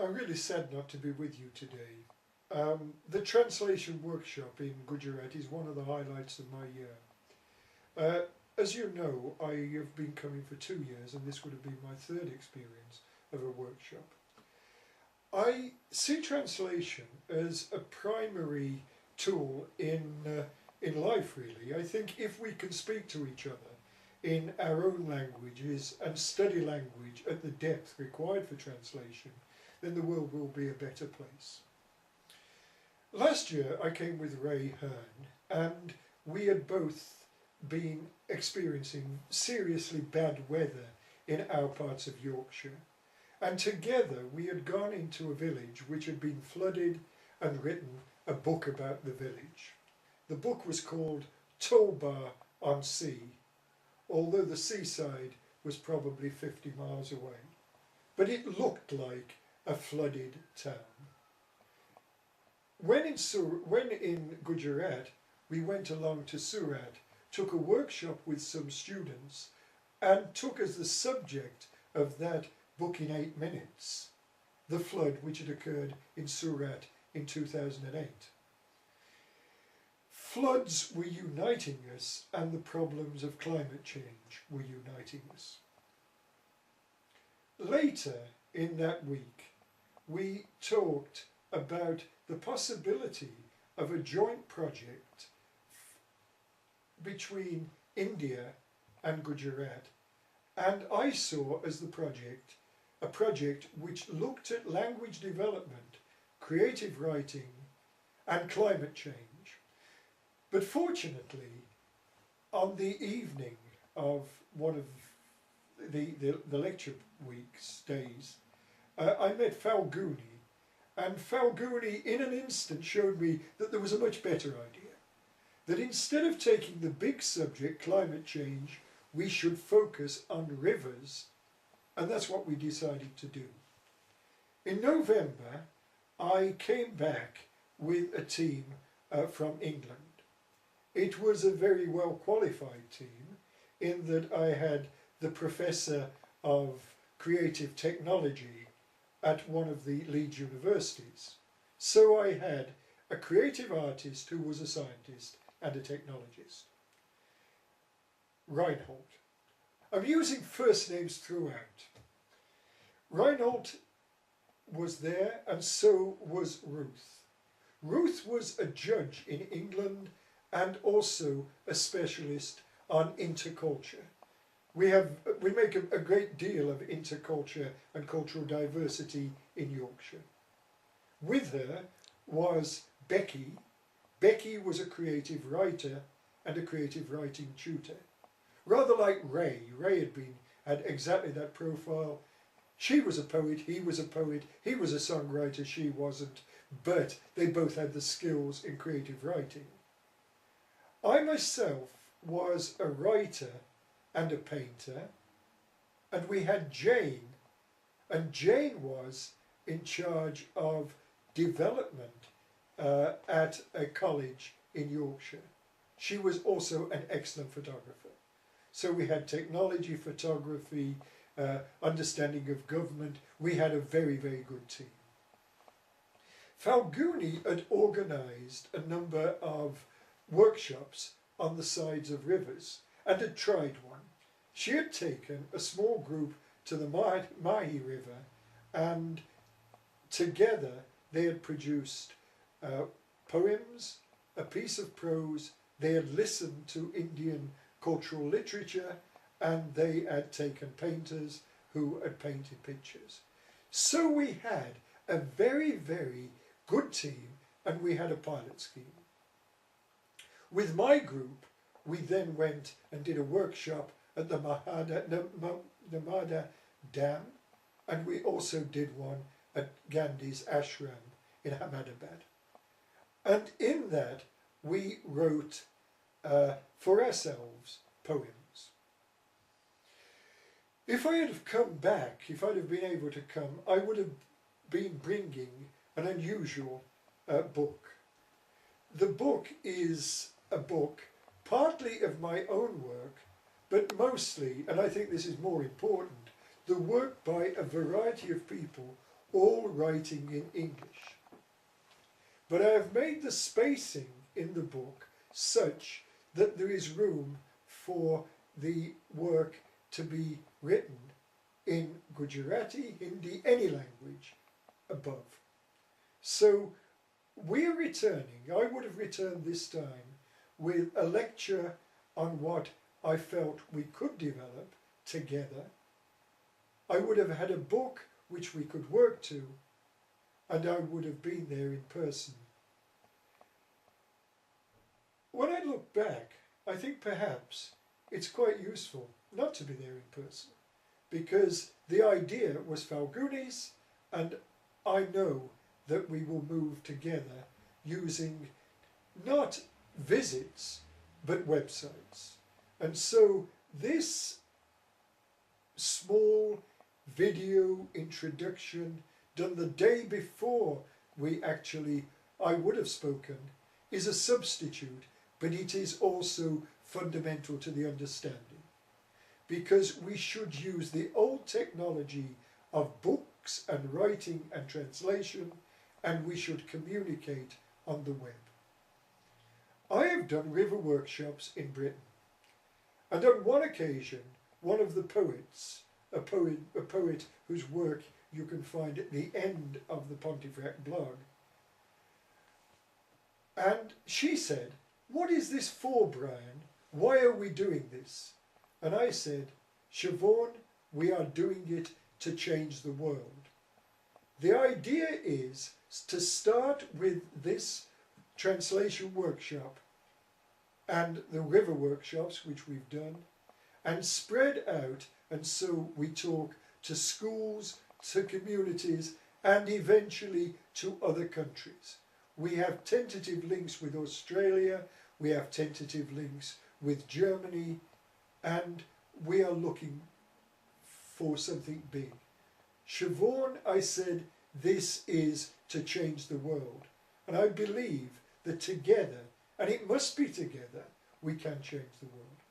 I'm really sad not to be with you today. The translation workshop in Gujarati is one of the highlights of my year. As you know, I have been coming for 2 years, and this would have been my third experience of a workshop. I see translation as a primary tool in life, really. I think if we can speak to each other in our own languages and study language at the depth required for translation, then the world will be a better place. Last year I came with Ray Hearn, and we had both been experiencing seriously bad weather in our parts of Yorkshire, and together we had gone into a village which had been flooded and written a book about the village. The book was called Tobar on Sea, although the seaside was probably 50 miles away, but it looked like a flooded town. When in Gujarat, we went along to Surat, took a workshop with some students, and took as the subject of that book in 8 minutes the flood which had occurred in Surat in 2008. Floods were uniting us, and the problems of climate change were uniting us. Later in that week, we talked about the possibility of a joint project between India and Gujarat, and I saw as the project a project which looked at language development, creative writing and climate change. But fortunately, on the evening of one of the lecture week's days, I met Falguni, and Falguni in an instant showed me that there was a much better idea. That instead of taking the big subject, climate change, we should focus on rivers, and that's what we decided to do. In November, I came back with a team from England. It was a very well qualified team in that I had the Professor of Creative Technology at one of the Leeds universities. So I had a creative artist who was a scientist and a technologist. Reinhold. I'm using first names throughout. Reinhold was there, and so was Ruth. Ruth was a judge in England and also a specialist on interculture. We make a great deal of interculture and cultural diversity in Yorkshire. With her was Becky. Becky was a creative writer and a creative writing tutor. Rather like Ray. Ray had exactly that profile. She was a poet, he was a poet, he was a songwriter, she wasn't, but they both had the skills in creative writing. I myself was a writer and a painter, and we had Jane, and Jane was in charge of development at a college in Yorkshire. She was also an excellent photographer. So we had technology, photography, understanding of government. We had a very, very good team. Falguni had organised a number of workshops on the sides of rivers and had tried one. She had taken a small group to the Mahi River, and together they had produced poems, a piece of prose. They had listened to Indian cultural literature, and they had taken painters who had painted pictures. So we had a very, very good team, and we had a pilot scheme. With my group, we then went and did a workshop at the Narmada Dam, and we also did one at Gandhi's ashram in Ahmedabad. And in that, we wrote for ourselves poems. If I had have come back, if I'd have been able to come, I would have been bringing an unusual book. The book is a book partly of my own work, but mostly, and I think this is more important, the work by a variety of people, all writing in English. But I have made the spacing in the book such that there is room for the work to be written in Gujarati, Hindi, any language above. So we are returning, I would have returned this time with a lecture on what I felt we could develop together. I would have had a book which we could work to, and I would have been there in person. When I look back, I think perhaps it's quite useful not to be there in person, because the idea was Falguni's, and I know that we will move together using not visits but websites. And so this small video introduction done the day before I would have spoken is a substitute, but it is also fundamental to the understanding, because we should use the old technology of books and writing and translation, and we should communicate on the web. I have done river workshops in Britain, and on one occasion one of the poets, a poet whose work you can find at the end of the Pontefract blog, and she said, "What is this for, Brian? Why are we doing this?" And I said, "Siobhan, we are doing it to change the world." The idea is to start with this translation workshop and the river workshops which we've done, and spread out, and so we talk to schools, to communities, and eventually to other countries. We have tentative links with Australia, we have tentative links with Germany, and we are looking for something big. Siobhan, I said, this is to change the world. And I believe that together, and it must be together, we can change the world.